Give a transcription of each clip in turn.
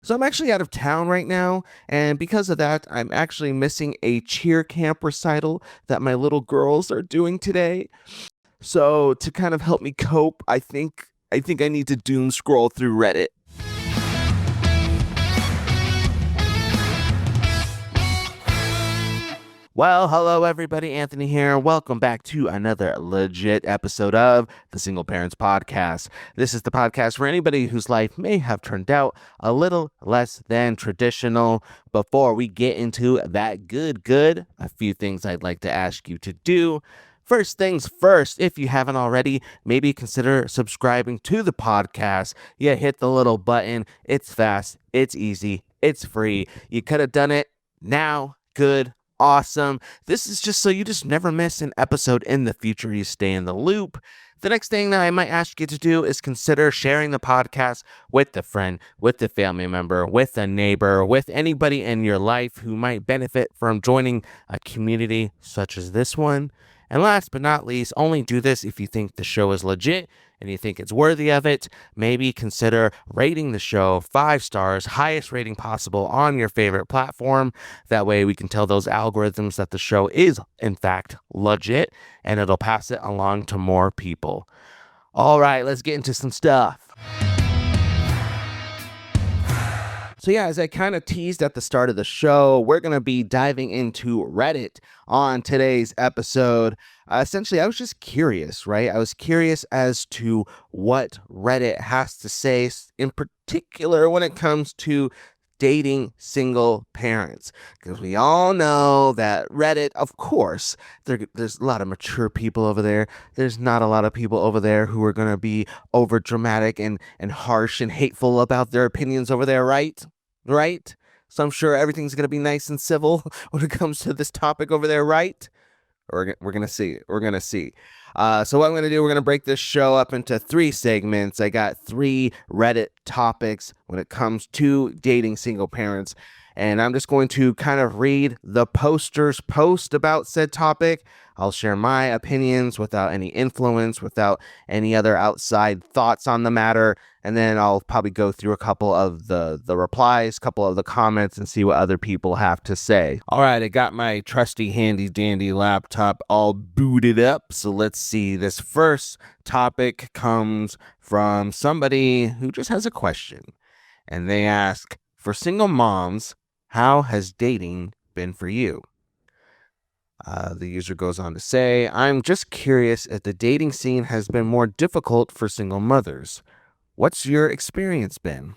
So I'm actually out of town right now, and because of that, I'm actually missing a cheer camp recital that my little girls are doing today. So to kind of help me cope, I think I need to doom scroll through Reddit. Well, hello everybody, Anthony here. Welcome back to another legit episode of the Single Parents Podcast. This is the podcast for anybody whose life may have turned out a little less than traditional. Before we get into that good, a few things I'd like to ask you to do. First things first, if you haven't already, maybe consider subscribing to the podcast. Yeah, hit the little button. It's fast, it's easy, it's free. You could have done it now. Good. Awesome. This is just so you just never miss an episode in the future. You stay in the loop. The next thing that I might ask you to do is consider sharing the podcast with a friend, with a family member, with a neighbor, with anybody in your life who might benefit from joining a community such as this one. And last but not least, only do this if you think the show is legit and you think it's worthy of it. Maybe consider rating the show 5 stars, highest rating possible on your favorite platform. That way we can tell those algorithms that the show is, in fact, legit, and it'll pass it along to more people. All right, let's get into some stuff. So yeah, as I kind of teased at the start of the show, we're going to be diving into Reddit on today's episode. Essentially, I was just curious, right? I was curious as to what Reddit has to say, in particular when it comes to dating single parents. Because we all know that Reddit, of course, there's a lot of mature people over there. There's not a lot of people over there who are going to be over dramatic and harsh and hateful about their opinions over there, right? Right? So I'm sure everything's going to be nice and civil when it comes to this topic over there, right? We're going to see. We're going to see. So what I'm going to do, we're going to break this show up into 3 segments. I got 3 Reddit topics when it comes to dating single parents. And I'm just going to kind of read the poster's post about said topic. I'll share my opinions without any influence, without any other outside thoughts on the matter. And then I'll probably go through a couple of the replies, a couple of the comments, and see what other people have to say. All right, I got my trusty handy dandy laptop all booted up. So let's see. This first topic comes from somebody who just has a question. And they ask, for single moms, how has dating been for you? The user goes on to say, I'm just curious if the dating scene has been more difficult for single mothers. What's your experience been?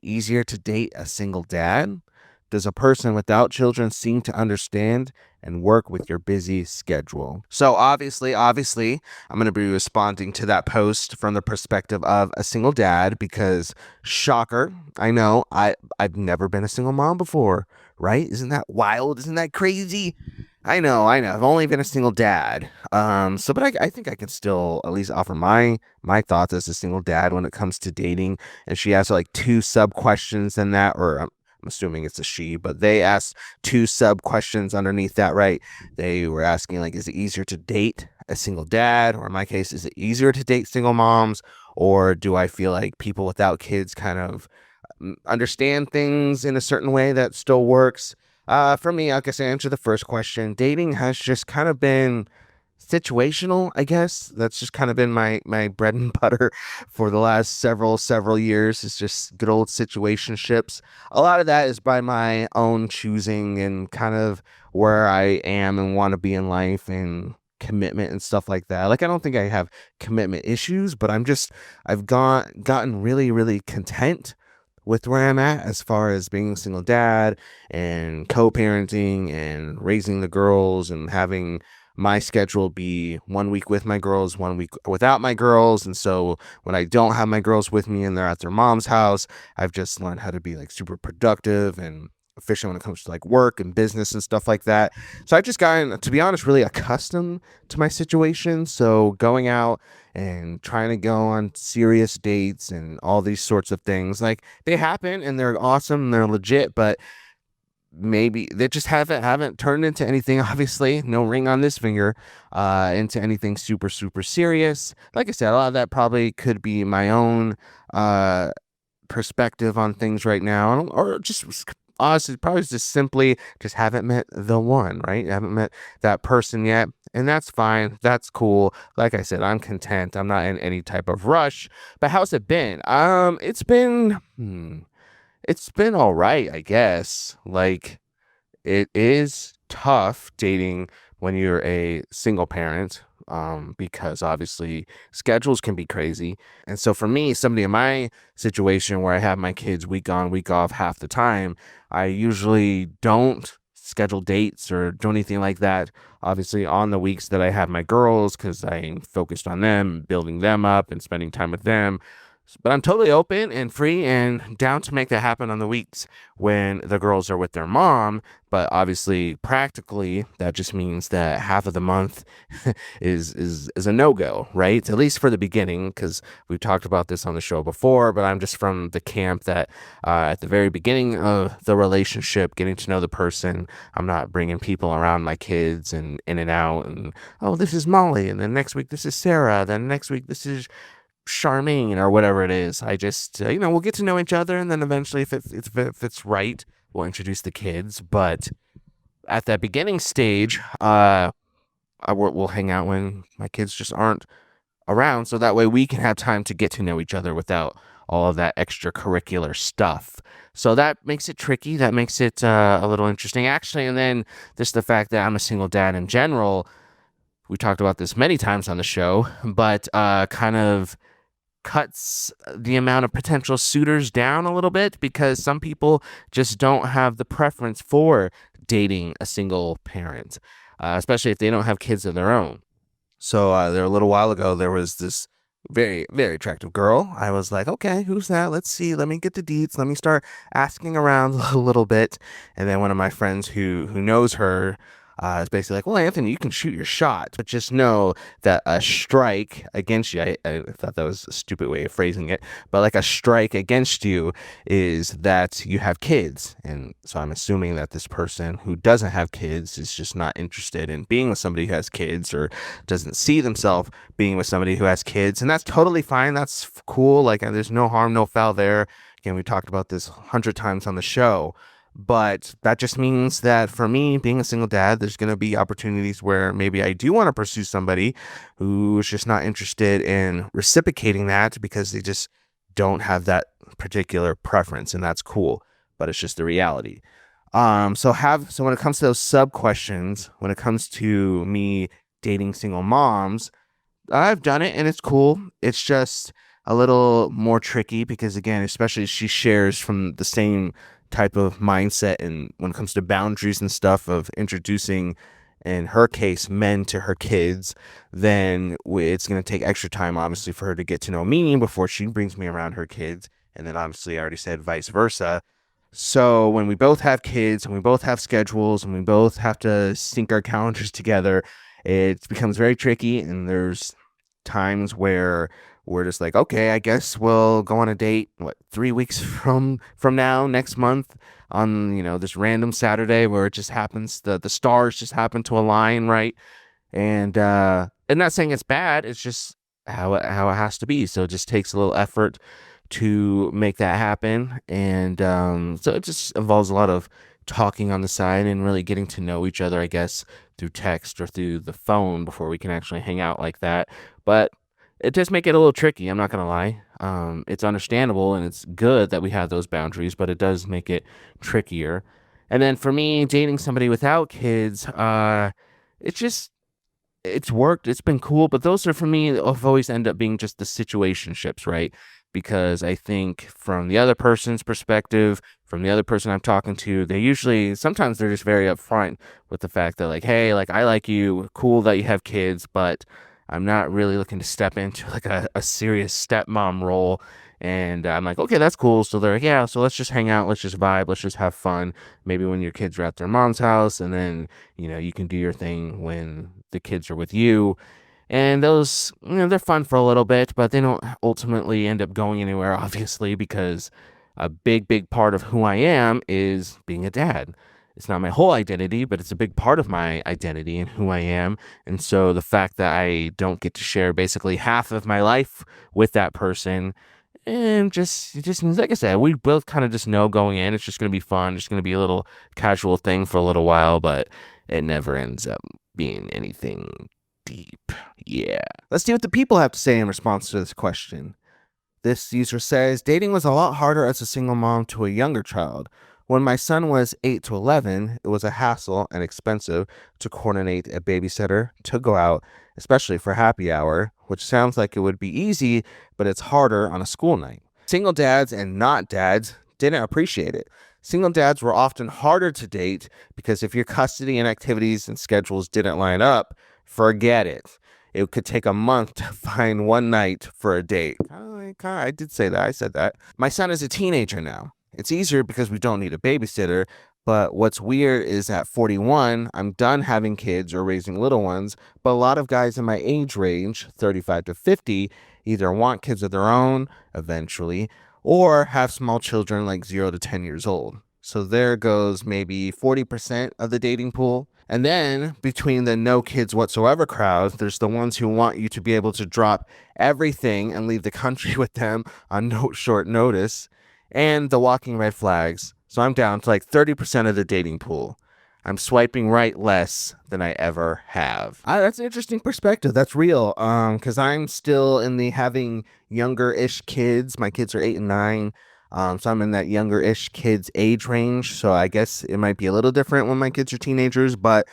Easier to date a single dad? Does a person without children seem to understand and work with your busy schedule? So obviously, I'm going to be responding to that post from the perspective of a single dad because, shocker, I know, I've never been a single mom before, right? Isn't that wild? Isn't that crazy? I know. I've only been a single dad. But I think I can still at least offer my thoughts as a single dad when it comes to dating. And she asked like 2 sub questions in that, or I'm assuming it's a she, but they asked 2 sub questions underneath that, right? They were asking like, is it easier to date a single dad? Or in my case, is it easier to date single moms? Or do I feel like people without kids kind of understand things in a certain way that still works? For me, I guess I answer the first question. Dating has just kind of been situational, I guess. That's just kind of been my bread and butter for the last several years. It's just good old situationships. A lot of that is by my own choosing and kind of where I am and want to be in life and commitment and stuff like that. Like, I don't think I have commitment issues, but I've gotten really, really content with where I'm at as far as being a single dad and co-parenting and raising the girls and having my schedule be 1 week with my girls, 1 week without my girls. And so when I don't have my girls with me and they're at their mom's house, I've just learned how to be like super productive and efficient when it comes to like work and business and stuff like that. So I've just gotten, to be honest, really accustomed to my situation. So going out and trying to go on serious dates and all these sorts of things, like, they happen and they're awesome and they're legit, but maybe they just haven't turned into anything, obviously, no ring on this finger, into anything super serious. Like I said, a lot of that probably could be my own perspective on things right now, or just honestly, probably just simply just haven't met the one, right? Haven't met that person yet. And that's fine. That's cool. Like I said, I'm content. I'm not in any type of rush. But how's it been? It's been all right, I guess. Like, it is tough dating when you're a single parent, because obviously schedules can be crazy. And so for me, somebody in my situation where I have my kids week on, week off half the time, I usually don't schedule dates or do anything like that. Obviously, on the weeks that I have my girls, because I'm focused on them, building them up and spending time with them. But I'm totally open and free and down to make that happen on the weeks when the girls are with their mom. But obviously, practically, that just means that half of the month is a no-go, right? At least for the beginning, because we've talked about this on the show before. But I'm just from the camp that at the very beginning of the relationship, getting to know the person, I'm not bringing people around my kids and in and out. And, oh, this is Molly, and then next week this is Sarah, then next week this is Charmaine or whatever it is. I just, we'll get to know each other, and then eventually, if it's right, we'll introduce the kids. But at that beginning stage, we'll hang out when my kids just aren't around, so that way we can have time to get to know each other without all of that extracurricular stuff. So that makes it tricky. That makes it a little interesting, actually. And then just the fact that I'm a single dad in general. We talked about this many times on the show, but kind of cuts the amount of potential suitors down a little bit, because some people just don't have the preference for dating a single parent, especially if they don't have kids of their own. So there a little while ago, there was this very, very attractive girl. I was like, okay, who's that? Let's see. Let me get the deets. Let me start asking around a little bit. And then one of my friends who knows her is basically like, well, Anthony, you can shoot your shot, but just know that a strike against you, I thought that was a stupid way of phrasing it, but like a strike against you is that you have kids. And so I'm assuming that this person who doesn't have kids is just not interested in being with somebody who has kids, or doesn't see themselves being with somebody who has kids. And that's totally fine. That's cool. Like, there's no harm, no foul there. Again, we talked about this 100 times on the show. But that just means that for me, being a single dad, there's going to be opportunities where maybe I do want to pursue somebody who's just not interested in reciprocating that, because they just don't have that particular preference, and that's cool. But it's just the reality. So when it comes to those sub questions, when it comes to me dating single moms, I've done it and it's cool. It's just a little more tricky because, again, especially she shares from the same type of mindset, and when it comes to boundaries and stuff of introducing, in her case, men to her kids, then it's going to take extra time, obviously, for her to get to know me before she brings me around her kids. And then obviously I already said vice versa. So when we both have kids and we both have schedules and we both have to sync our calendars together, it becomes very tricky. And there's times where we're just like, okay, I guess we'll go on a date, 3 weeks from now, next month, on, this random Saturday where it just happens, the stars just happen to align, right? And not saying it's bad, it's just how it has to be. So it just takes a little effort to make that happen. And so it just involves a lot of talking on the side and really getting to know each other, I guess, through text or through the phone before we can actually hang out like that. But it does make it a little tricky, I'm not going to lie. It's understandable and it's good that we have those boundaries, but it does make it trickier. And then for me, dating somebody without kids, it's worked. It's been cool, but those are, for me, have always end up being just the situationships, right? Because I think from the other person's perspective, from the other person I'm talking to, sometimes they're just very upfront with the fact that, like, hey, like, I like you, cool that you have kids, but I'm not really looking to step into like a serious stepmom role. And I'm like, okay, that's cool. So they're like, yeah, so let's just hang out. Let's just vibe. Let's just have fun. Maybe when your kids are at their mom's house, and then, you can do your thing when the kids are with you. And those, they're fun for a little bit, but they don't ultimately end up going anywhere, obviously, because a big, big part of who I am is being a dad. It's not my whole identity, but it's a big part of my identity and who I am. And so the fact that I don't get to share basically half of my life with that person, And just like I said, we both kind of just know going in, it's just going to be fun. It's going to be a little casual thing for a little while, but it never ends up being anything deep. Yeah. Let's see what the people have to say in response to this question. This user says, dating was a lot harder as a single mom to a younger child. When my son was 8 to 11, it was a hassle and expensive to coordinate a babysitter to go out, especially for happy hour, which sounds like it would be easy, but it's harder on a school night. Single dads and not dads didn't appreciate it. Single dads were often harder to date because if your custody and activities and schedules didn't line up, forget it. It could take a month to find one night for a date. I did say that. I said that. My son is a teenager now. It's easier because we don't need a babysitter. But what's weird is at 41, I'm done having kids or raising little ones. But a lot of guys in my age range, 35 to 50, either want kids of their own eventually or have small children like 0 to 10 years old. So there goes maybe 40% of the dating pool. And then between the no kids whatsoever crowd, there's the ones who want you to be able to drop everything and leave the country with them on short notice, and the walking red flags. So I'm down to like 30% of the dating pool. I'm swiping right less than I ever have. That's an interesting perspective. That's real. Because I'm still in the having younger-ish kids. My kids are 8 and 9. So I'm in that younger-ish kids age range. So I guess it might be a little different when my kids are teenagers. But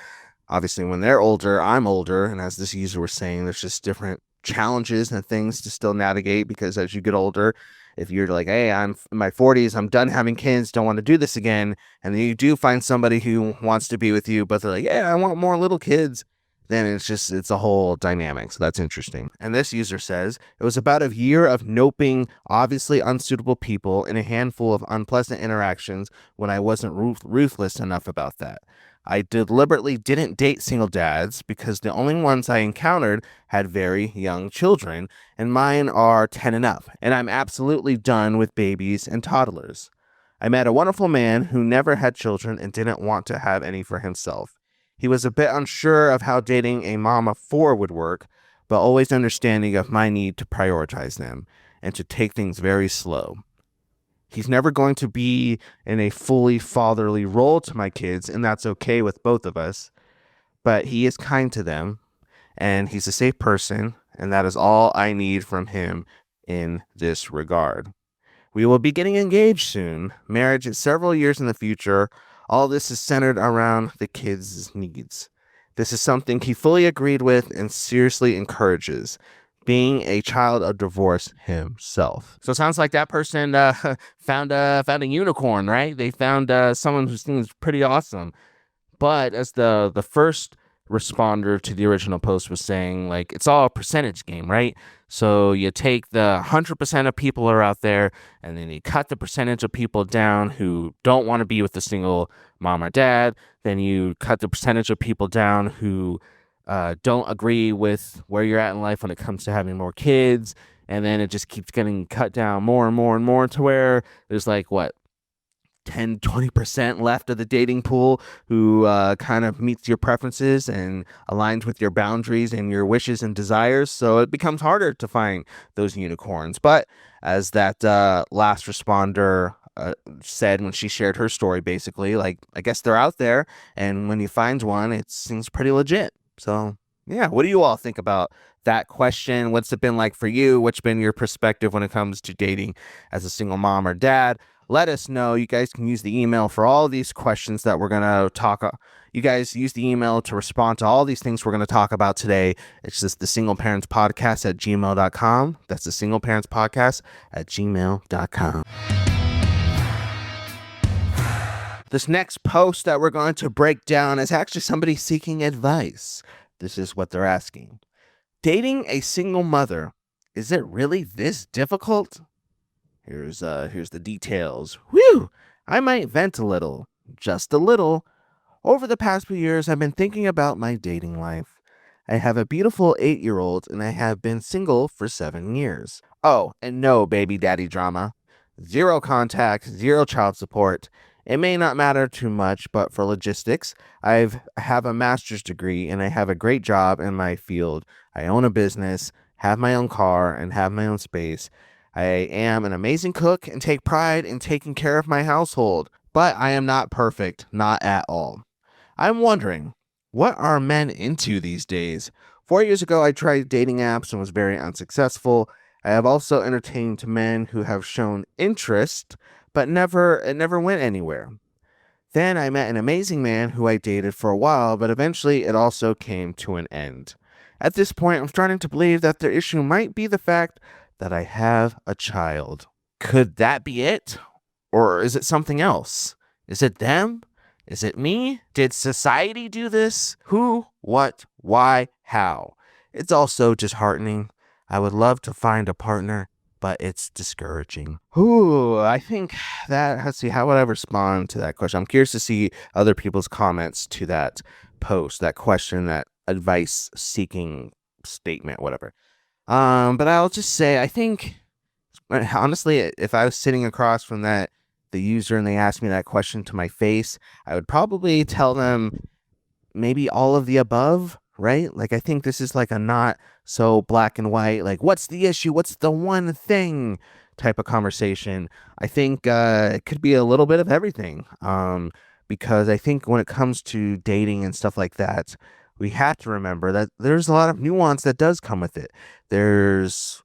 obviously when they're older, I'm older. And as this user was saying, there's just different challenges and things to still navigate because as you get older, if you're like, hey, I'm in my 40s, I'm done having kids, don't want to do this again, and then you do find somebody who wants to be with you, but they're like, yeah, I want more little kids, then it's a whole dynamic. So that's interesting. And this user says, it was about a year of noping obviously unsuitable people and a handful of unpleasant interactions when I wasn't ruthless enough about that. I deliberately didn't date single dads because the only ones I encountered had very young children, and mine are 10 and up, and I'm absolutely done with babies and toddlers. I met a wonderful man who never had children and didn't want to have any for himself. He was a bit unsure of how dating a mom of 4 would work, but always understanding of my need to prioritize them and to take things very slow. He's never going to be in a fully fatherly role to my kids, and that's okay with both of us. But he is kind to them, and he's a safe person, and that is all I need from him in this regard. We will be getting engaged soon. Marriage is several years in the future. All this is centered around the kids' needs. This is something he fully agreed with and seriously encourages, being a child of divorce himself. So it sounds like that person found a unicorn, right? They found someone who seems pretty awesome. But as the first responder to the original post was saying, like, it's all a percentage game, right? So you take the 100% of people who are out there, and then you cut the percentage of people down who don't want to be with a single mom or dad. Then you cut the percentage of people down who don't agree with where you're at in life when it comes to having more kids. And then it just keeps getting cut down more and more and more to where there's like, 10, 20% left of the dating pool who kind of meets your preferences and aligns with your boundaries and your wishes and desires. So it becomes harder to find those unicorns. But as that last responder said when she shared her story, basically, like, I guess they're out there. And when you find one, it seems pretty legit. So, yeah, what do you all think about that question? What's it been like for you? What's been your perspective when it comes to dating as a single mom or dad? Let us know. You guys can use the email for all these questions that we're going to talk. You guys use the email to respond to all these things we're going to talk about today. It's just the singleparentspodcast at gmail.com. That's the singleparentspodcast at gmail.com. This next post that we're going to break down is actually somebody seeking advice. This is what they're asking. Dating a single mother, is it really this difficult? Here's the details. Whew! I might vent a little, just a little. Over the past few years, I've been thinking about my dating life. I have a beautiful 8-year-old, and I have been single for 7 years. Oh, and no baby daddy drama. 0 contact, 0 child support. It may not matter too much, but for logistics, I have a master's degree and I have a great job in my field. I own a business, have my own car, and have my own space. I am an amazing cook and take pride in taking care of my household, but I am not perfect, not at all. I'm wondering, what are men into these days? 4 years ago, I tried dating apps and was very unsuccessful. I have also entertained men who have shown interest, but it never went anywhere. Then I met an amazing man who I dated for a while, but eventually it also came to an end. At this point, I'm starting to believe that the issue might be the fact that I have a child. Could that be it? Or is it something else? Is it them? Is it me? Did society do this? Who? What? Why? How? It's also disheartening. I would love to find a partner, but it's discouraging. Ooh, I think that, let's see, how would I respond to that question? I'm curious to see other people's comments to that post, that question, that advice seeking statement, whatever. But I'll just say, I think, honestly, if I was sitting across from the user and they asked me that question to my face, I would probably tell them maybe all of the above, right? Like, I think this is like a not so black and white, like, what's the issue? What's the one thing type of conversation. I think it could be a little bit of everything. Because I think when it comes to dating and stuff like that, we have to remember that there's a lot of nuance that does come with it. There's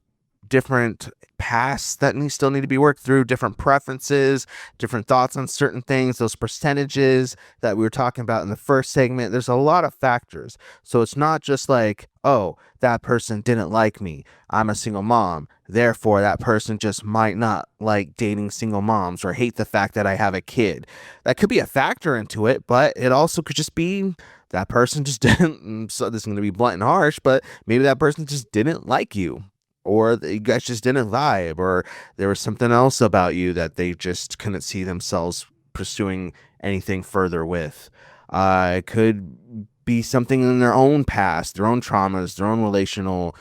different pasts that still need to be worked through, different preferences, different thoughts on certain things, those percentages that we were talking about in the first segment. There's a lot of factors. So it's not just like, oh, that person didn't like me. I'm a single mom. Therefore, that person just might not like dating single moms or hate the fact that I have a kid. That could be a factor into it, but it also could just be that person just didn't, so this is going to be blunt and harsh, but maybe that person just didn't like you. Or you guys just didn't vibe, or there was something else about you that they just couldn't see themselves pursuing anything further with. It could be something in their own past, their own traumas, their own relational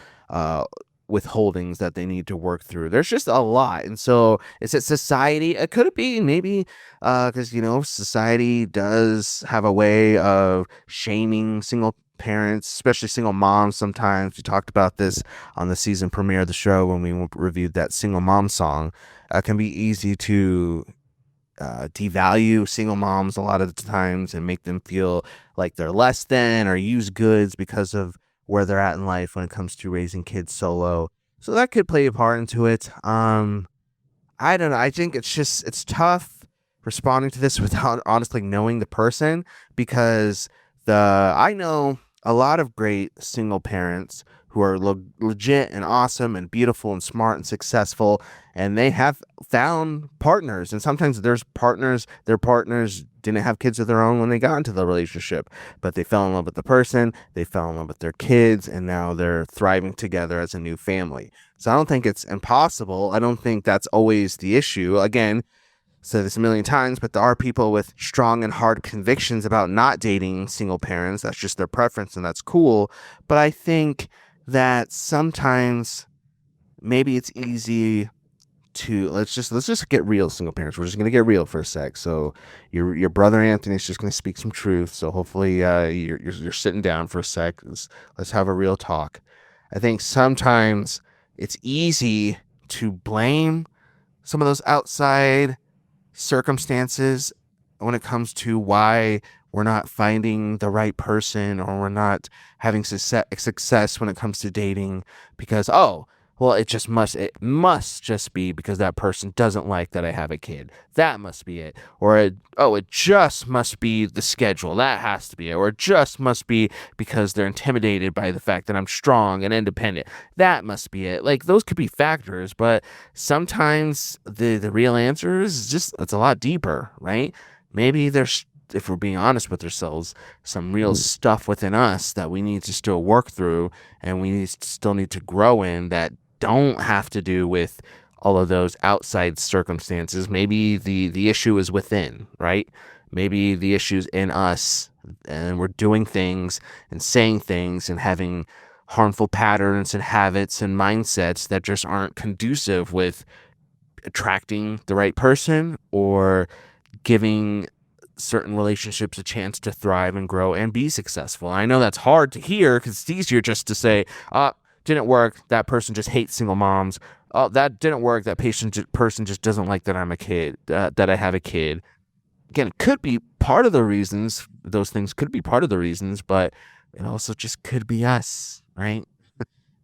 withholdings that they need to work through. There's just a lot. And so is it society? It could be maybe because, society does have a way of shaming single parents, especially single moms sometimes. We talked about this on the season premiere of the show when we reviewed that single mom song. It can be easy to devalue single moms a lot of the times and make them feel like they're less than or use goods because of where they're at in life when it comes to raising kids solo. So that could play a part into it. I don't know. I think it's tough responding to this without honestly knowing the person, because I know a lot of great single parents who are legit and awesome and beautiful and smart and successful, and they have found partners. And sometimes their partners didn't have kids of their own when they got into the relationship, but they fell in love with the person, they fell in love with their kids, and now they're thriving together as a new family. So I don't think it's impossible. I don't think that's always the issue. Again, said this a million times, but there are people with strong and hard convictions about not dating single parents. That's just their preference, and that's cool. But I think that sometimes maybe it's easy to let's just get real, single parents. We're just gonna get real for a sec. So your brother Anthony's just gonna speak some truth. So hopefully you're sitting down for a sec. Let's have a real talk. I think sometimes it's easy to blame some of those outside circumstances when it comes to why we're not finding the right person or we're not having success when it comes to dating, because well, it must just be because that person doesn't like that I have a kid. That must be it. Or it just must be the schedule. That has to be it. Or it just must be because they're intimidated by the fact that I'm strong and independent. That must be it. Like, those could be factors, but sometimes the real answer is just, it's a lot deeper, right? Maybe there's, if we're being honest with ourselves, some real stuff within us that we need to still work through and we still need to grow in, that don't have to do with all of those outside circumstances. Maybe the issue is within, right? Maybe the issue's in us, and we're doing things and saying things and having harmful patterns and habits and mindsets that just aren't conducive with attracting the right person or giving certain relationships a chance to thrive and grow and be successful. I know that's hard to hear because it's easier just to say, didn't work, that person just hates single moms, oh, that didn't work. That person just doesn't like that I'm a kid, that I have a kid. Again, it could be part of the reasons. Those things could be part of the reasons, but it also just could be us, right?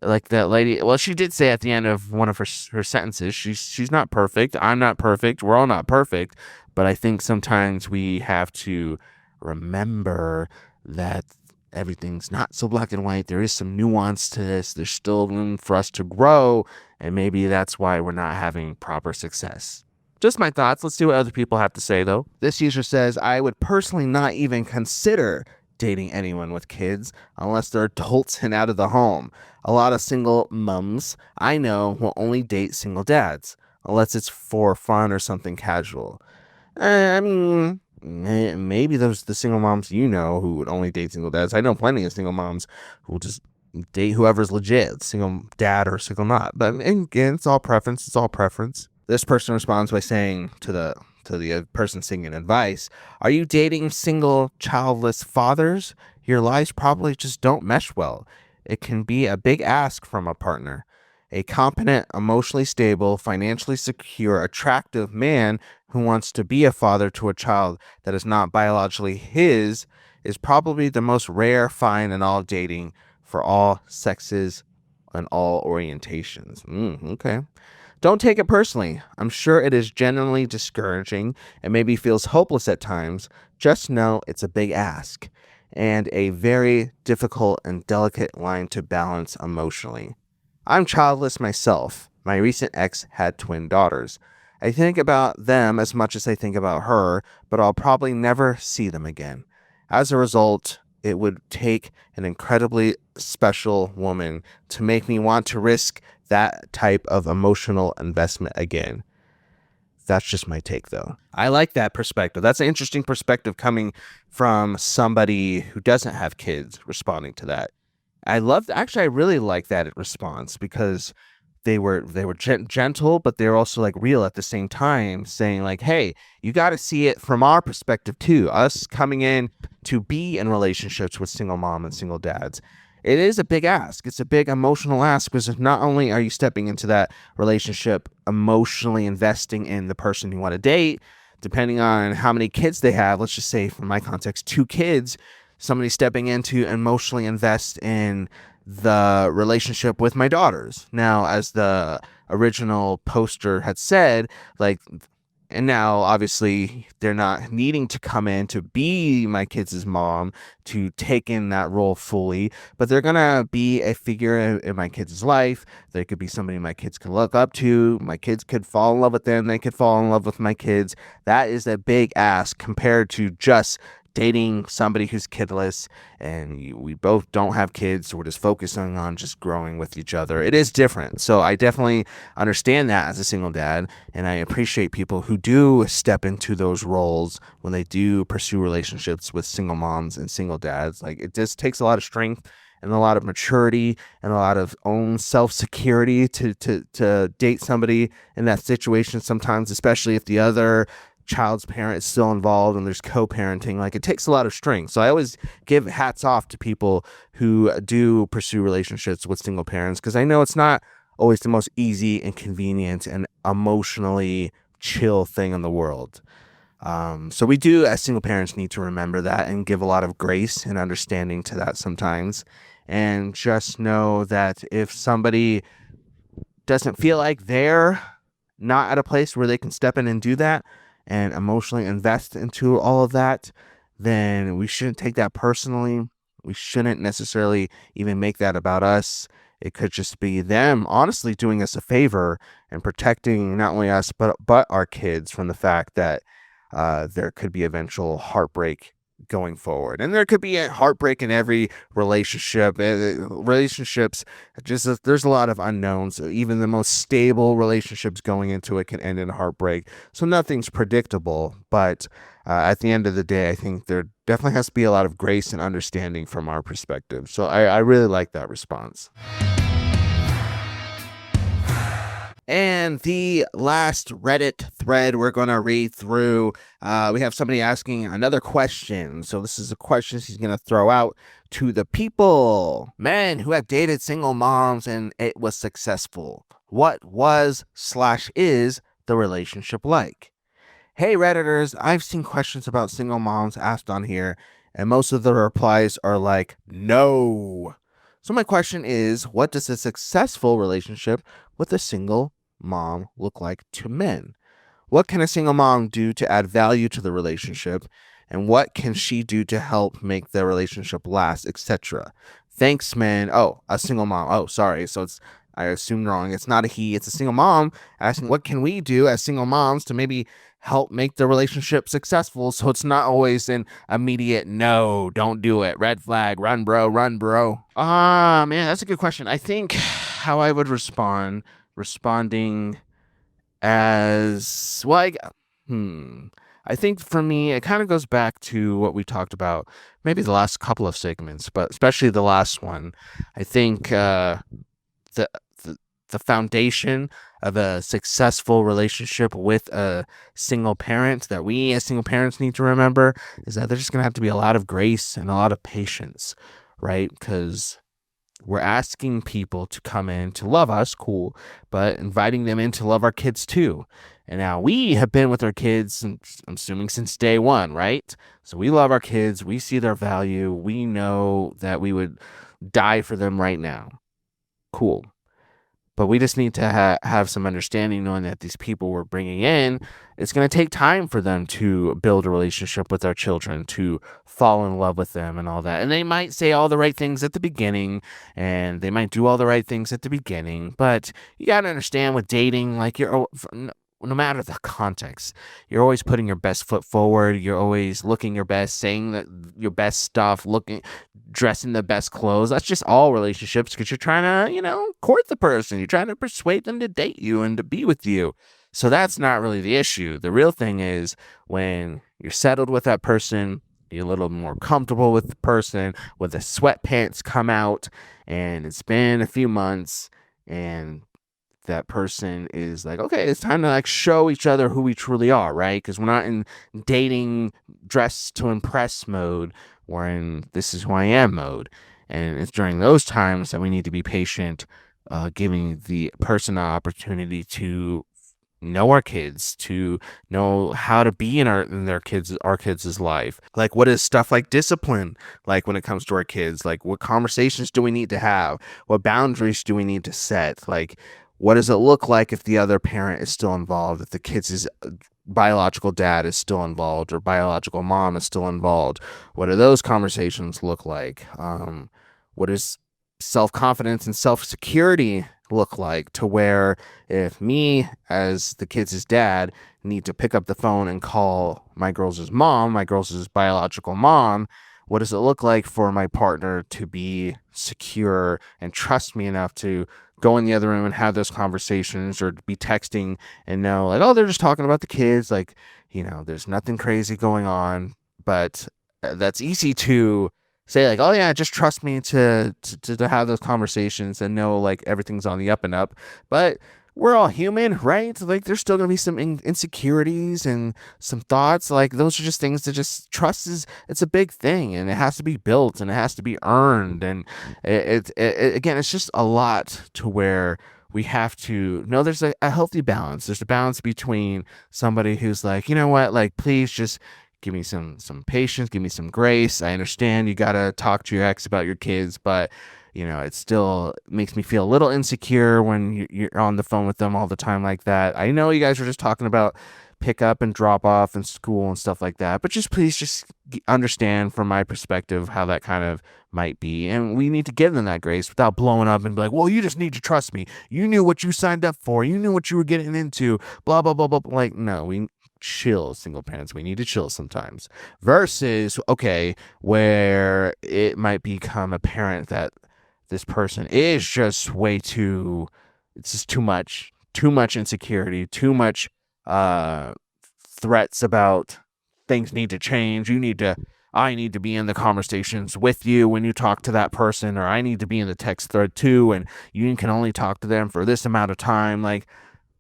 Like that lady. Well, she did say at the end of one of her sentences, she's not perfect. I'm not perfect. We're all not perfect. But I think sometimes we have to remember that everything's not so black and white. There is some nuance to this. There's still room for us to grow, and maybe that's why we're not having proper success. Just my thoughts. Let's see what other people have to say, though. This user says, I would personally not even consider dating anyone with kids unless they're adults and out of the home. A lot of single mums I know will only date single dads unless it's for fun or something casual. I mean, maybe those the single moms you know who would only date single dads. I know plenty of single moms who will just date whoever's legit, single dad or single not. But again, it's all preference. It's all preference. This person responds by saying to the person seeking advice, are you dating single childless fathers? Your lives probably just don't mesh well. It can be a big ask from a partner. A competent, emotionally stable, financially secure, attractive man who wants to be a father to a child that is not biologically his is probably the most rare find in all dating for all sexes and all orientations. Okay. Don't take it personally. I'm sure it is genuinely discouraging and maybe feels hopeless at times. Just know it's a big ask and a very difficult and delicate line to balance emotionally. I'm childless myself. My recent ex had twin daughters. I think about them as much as I think about her, but I'll probably never see them again. As a result, it would take an incredibly special woman to make me want to risk that type of emotional investment again. That's just my take, though. I like that perspective. That's an interesting perspective coming from somebody who doesn't have kids responding to that. I really like that response because they were gentle, but they're also like real at the same time, saying like, hey, you got to see it from our perspective too. Us coming in to be in relationships with single mom and single dads. It is a big ask. It's a big emotional ask because not only are you stepping into that relationship emotionally investing in the person you want to date, depending on how many kids they have, let's just say from my context, 2 kids, somebody stepping in to emotionally invest in the relationship with my daughters. Now, as the original poster had said, like, and now obviously they're not needing to come in to be my kids' mom to take in that role fully, but they're going to be a figure in my kids' life. They could be somebody my kids can look up to. My kids could fall in love with them. They could fall in love with my kids. That is a big ask compared to just dating somebody who's kidless and we both don't have kids, so we're just focusing on just growing with each other. It is different. So I definitely understand that as a single dad, and I appreciate people who do step into those roles when they do pursue relationships with single moms and single dads. Like, it just takes a lot of strength and a lot of maturity and a lot of own self-security to date somebody in that situation sometimes, especially if the other child's parent is still involved and there's co-parenting. Like, it takes a lot of strength. So I always give hats off to people who do pursue relationships with single parents, because I know it's not always the most easy and convenient and emotionally chill thing in the world. So we do, as single parents, need to remember that and give a lot of grace and understanding to that sometimes. And just know that if somebody doesn't feel like they're not at a place where they can step in and do that and emotionally invest into all of that, then we shouldn't take that personally. We shouldn't necessarily even make that about us. It could just be them honestly doing us a favor and protecting not only us, but our kids from the fact that there could be eventual heartbreak going forward. And there could be a heartbreak in every relationship. Relationships, there's a lot of unknowns. Even the most stable relationships going into it can end in heartbreak. So nothing's predictable. But at the end of the day, I think there definitely has to be a lot of grace and understanding from our perspective. So I really like that response. And the last Reddit thread we're going to read through, we have somebody asking another question. So this is a question he's going to throw out to the people. Men who have dated single moms and it was successful. What was/is the relationship like? Hey Redditors, I've seen questions about single moms asked on here, and most of the replies are like, no. So my question is, what does a successful relationship with a single mom look like to men? What can a single mom do to add value to the relationship? And what can she do to help make the relationship last, etc.? Thanks, man. Oh, a single mom. Oh, sorry. So I assumed wrong. It's not a he, it's a single mom asking, what can we do as single moms to maybe help make the relationship successful so it's not always an immediate no, don't do it, red flag, run, bro, run, bro? Man, that's a good question. I think how I would responding as well, I think for me, it kind of goes back to what we talked about, maybe the last couple of segments, but especially the last one. I think the, the the foundation of a successful relationship with a single parent that we as single parents need to remember is that there's just gonna have to be a lot of grace and a lot of patience, right? Because we're asking people to come in to love us, cool, but inviting them in to love our kids too. And now we have been with our kids, I'm assuming since day one, right? So we love our kids. We see their value. We know that we would die for them right now. Cool. But we just need to have some understanding knowing that these people we're bringing in, it's going to take time for them to build a relationship with our children, to fall in love with them and all that. And they might say all the right things at the beginning and they might do all the right things at the beginning. But you got to understand with dating, like no matter the context, you're always putting your best foot forward. You're always looking your best, saying your best stuff, dressing the best clothes. That's just all relationships because you're trying to, court the person. You're trying to persuade them to date you and to be with you. So that's not really the issue. The real thing is when you're settled with that person, you're a little more comfortable with the person, when the sweatpants come out and it's been a few months and that person is like, okay, it's time to like show each other who we truly are, right? Because we're not in dating dress to impress mode. We're in this is who I am mode. And it's during those times that we need to be patient, giving the person an opportunity to know our kids, to know how to be in our kids' life. Like what is stuff like discipline like when it comes to our kids? Like what conversations do we need to have? What boundaries do we need to set? Like what does it look like if the other parent is still involved, if the kids' biological dad is still involved or biological mom is still involved? What do those conversations look like? What does self-confidence and self-security look like, to where if me as the kids' dad need to pick up the phone and call my girls' mom, my girls' biological mom, what does it look like for my partner to be secure and trust me enough to go in the other room and have those conversations, or be texting and know like, oh, they're just talking about the kids, like, there's nothing crazy going on. But that's easy to say, like, oh yeah, just trust me to have those conversations and know like everything's on the up and up. But we're all human, right? Like there's still gonna be some insecurities and some thoughts. Like those are just things that just trust it's a big thing, and it has to be built and it has to be earned. And again, it's just a lot to where we have to know there's a healthy balance. There's a balance between somebody who's like, you know what, like please just give me some patience, give me some grace. I understand you gotta talk to your ex about your kids, but it still makes me feel a little insecure when you're on the phone with them all the time like that. I know you guys are just talking about pick up and drop off and school and stuff like that, but please understand from my perspective how that kind of might be. And we need to give them that grace without blowing up and be like, well, you just need to trust me. You knew what you signed up for. You knew what you were getting into, blah, blah, blah, blah. Like, no, we chill, single parents. We need to chill sometimes. Versus, okay, where it might become apparent that this person is just it's just too much insecurity, too much threats about things need to change. I need to be in the conversations with you when you talk to that person, or I need to be in the text thread too, and you can only talk to them for this amount of time. Like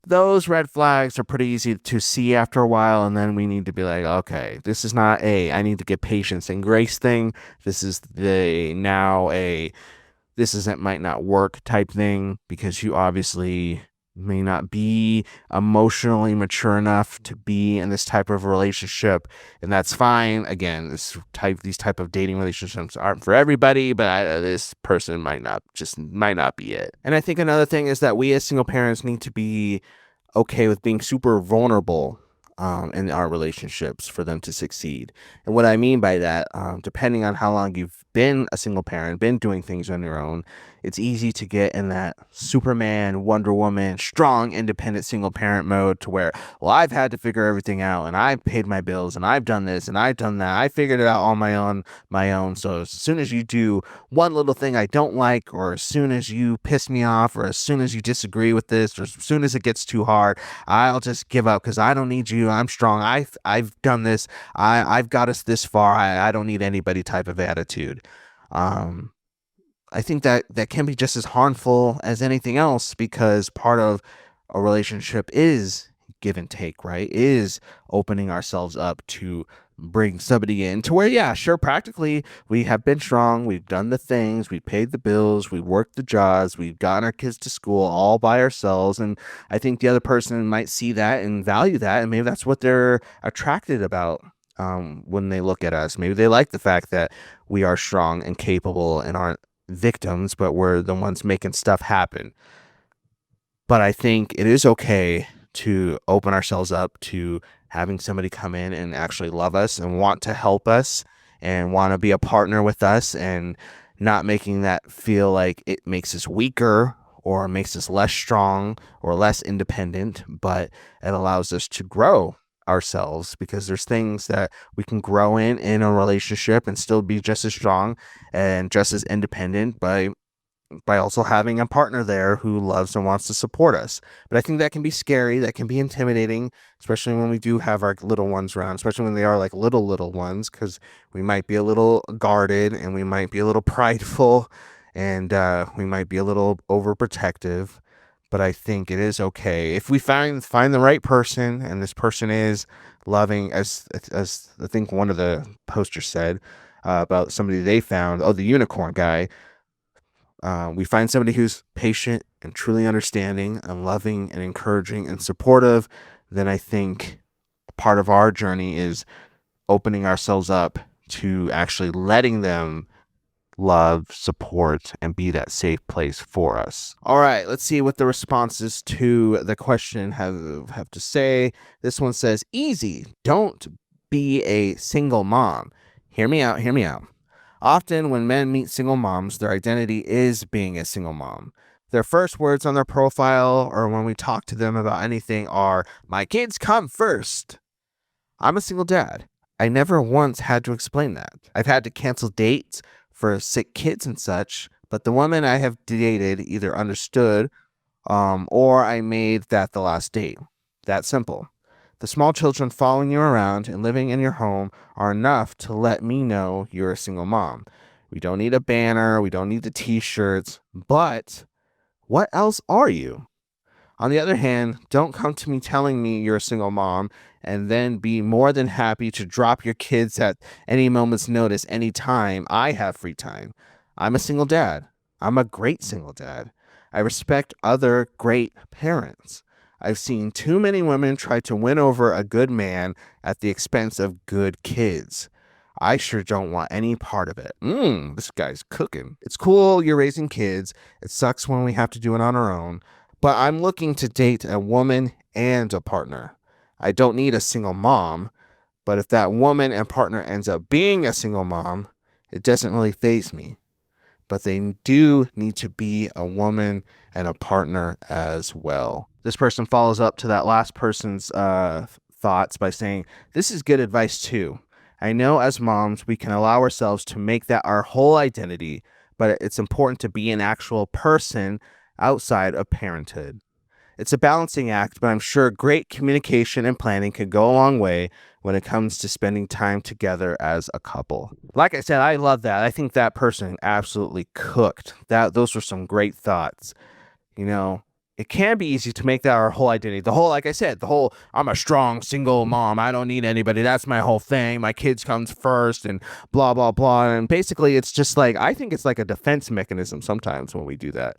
those red flags are pretty easy to see after a while, and then we need to be like, okay, this is not I need to get patience and grace thing. This is this might not work type thing, because you obviously may not be emotionally mature enough to be in this type of relationship, and that's fine. Again, these type of dating relationships aren't for everybody, but this person might not be it. And I think another thing is that we as single parents need to be okay with being super vulnerable in our relationships for them to succeed. And what I mean by that, depending on how long you've been a single parent, been doing things on your own, it's easy to get in that Superman, Wonder Woman, strong, independent single parent mode to where, well, I've had to figure everything out and I've paid my bills and I've done this and I've done that. I figured it out on my own. So as soon as you do one little thing I don't like, or as soon as you piss me off, or as soon as you disagree with this, or as soon as it gets too hard, I'll just give up because I don't need you. I'm strong. I've done this. I've got us this far. I don't need anybody type of attitude. Um, I think that can be just as harmful as anything else, because part of a relationship is give and take, right? Is opening ourselves up to bring somebody in to where, yeah, sure, practically we have been strong, we've done the things, we've paid the bills, we've worked the jobs, we've gotten our kids to school all by ourselves. And I think the other person might see that and value that, and maybe that's what they're attracted about when they look at us. Maybe they like the fact that we are strong and capable and aren't victims, but we're the ones making stuff happen. But I think it is okay to open ourselves up to having somebody come in and actually love us and want to help us and want to be a partner with us, and not making that feel like it makes us weaker or makes us less strong or less independent, but it allows us to grow ourselves, because there's things that we can grow in a relationship and still be just as strong and just as independent by also having a partner there who loves and wants to support us. But I think that can be scary, that can be intimidating, especially when we do have our little ones around, especially when they are like little ones, because we might be a little guarded and we might be a little prideful, and we might be a little overprotective. But I think it is okay if we find the right person, and this person is loving, as I think one of the posters said about somebody they found, the unicorn guy. We find somebody who's patient and truly understanding and loving and encouraging and supportive, then I think part of our journey is opening ourselves up to actually letting them love, support, and be that safe place for us. All right, let's see what the responses to the question have to say. This one says, easy, don't be a single mom. Hear me out, hear me out. Often, when men meet single moms, their identity is being a single mom. Their first words on their profile, or when we talk to them about anything, are, my kids come first. I'm a single dad. I never once had to explain that. I've had to cancel dates for sick kids and such, but the women I have dated either understood or I made that the last date. That simple. The small children following you around and living in your home are enough to let me know you're a single mom. We don't need a banner, we don't need the t-shirts, but what else are you? On the other hand, don't come to me telling me you're a single mom and then be more than happy to drop your kids at any moment's notice anytime I have free time. I'm a single dad. I'm a great single dad. I respect other great parents. I've seen too many women try to win over a good man at the expense of good kids. I sure don't want any part of it. This guy's cooking. It's cool you're raising kids. It sucks when we have to do it on our own. But I'm looking to date a woman and a partner. I don't need a single mom, but if that woman and partner ends up being a single mom, it doesn't really faze me. But they do need to be a woman and a partner as well. This person follows up to that last person's thoughts by saying, this is good advice too. I know as moms, we can allow ourselves to make that our whole identity, but it's important to be an actual person outside of parenthood. It's a balancing act, but I'm sure great communication and planning could go a long way when it comes to spending time together as a couple. Like I said, I love that. I think that person absolutely cooked. Those were some great thoughts. You know, it can be easy to make that our whole identity. Like I said, I'm a strong single mom. I don't need anybody. That's my whole thing. My kids comes first and blah, blah, blah. And basically it's just like, I think it's like a defense mechanism sometimes when we do that.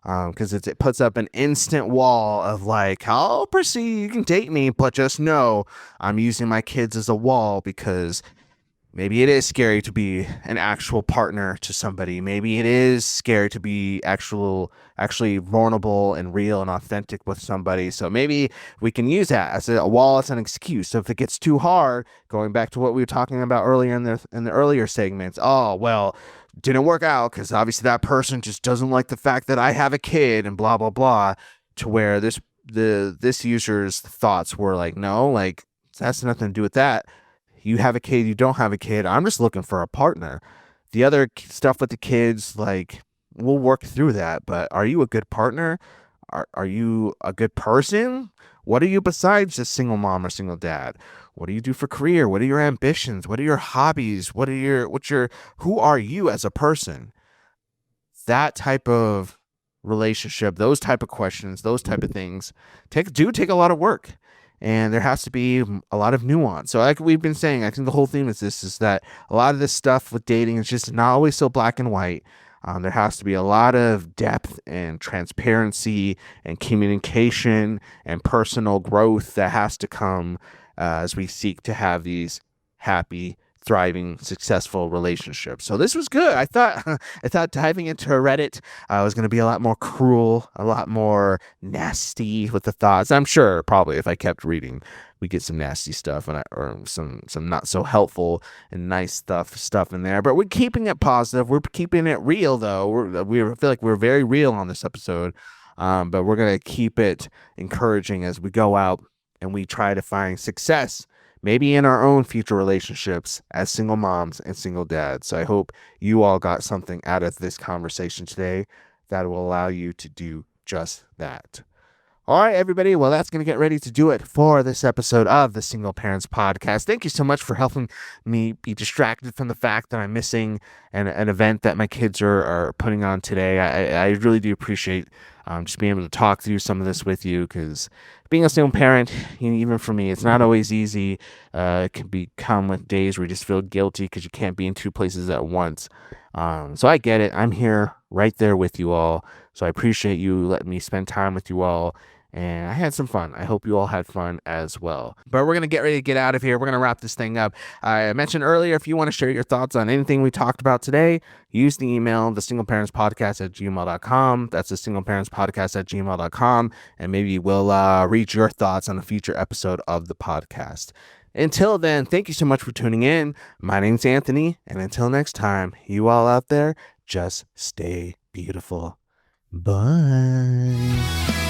because it puts up an instant wall of like, I'll proceed, you can date me, but just know I'm using my kids as a wall because maybe it is scary to be an actual partner to somebody. Maybe it is scary to be actually vulnerable and real and authentic with somebody. So maybe we can use that as a wall, as an excuse. So if it gets too hard, going back to what we were talking about earlier in the earlier segments, oh well, didn't work out because obviously that person just doesn't like the fact that I have a kid and blah blah blah. To where this user's thoughts were like, no, like that's nothing to do with that. You have a kid, you don't have a kid. I'm just looking for a partner. The other stuff with the kids, like, we'll work through that. But are you a good partner? Are you a good person? What are you besides just single mom or single dad? What do you do for career? What are your ambitions? What are your hobbies? Who are you as a person? That type of relationship, those type of questions, those type of things take a lot of work. And there has to be a lot of nuance. So like we've been saying, I think the whole theme is that a lot of this stuff with dating is just not always so black and white. There has to be a lot of depth and transparency and communication and personal growth that has to come as we seek to have these happy, thriving, successful relationships. So this was good. I thought diving into Reddit was going to be a lot more cruel, a lot more nasty with the thoughts. I'm sure probably if I kept reading, we get some nasty stuff or some not so helpful and nice stuff in there. But we're keeping it positive. We're keeping it real though. We feel like we're very real on this episode. But we're gonna keep it encouraging as we go out and we try to find success maybe in our own future relationships as single moms and single dads. So I hope you all got something out of this conversation today that will allow you to do just that. All right, everybody. Well, that's going to get ready to do it for this episode of the Single Parents Podcast. Thank you so much for helping me be distracted from the fact that I'm missing an event that my kids are putting on today. I really do appreciate just being able to talk through some of this with you, because being a single parent, even for me, it's not always easy. It can become with days where you just feel guilty because you can't be in two places at once. So I get it. I'm here right there with you all. So I appreciate you letting me spend time with you all. And I had some fun. I hope you all had fun as well. But we're going to get ready to get out of here. We're going to wrap this thing up. I mentioned earlier, if you want to share your thoughts on anything we talked about today, use the email, thesingleparentspodcast@gmail.com. That's thesingleparentspodcast@gmail.com. And maybe we'll read your thoughts on a future episode of the podcast. Until then, thank you so much for tuning in. My name's Anthony. And until next time, you all out there, just stay beautiful. Bye.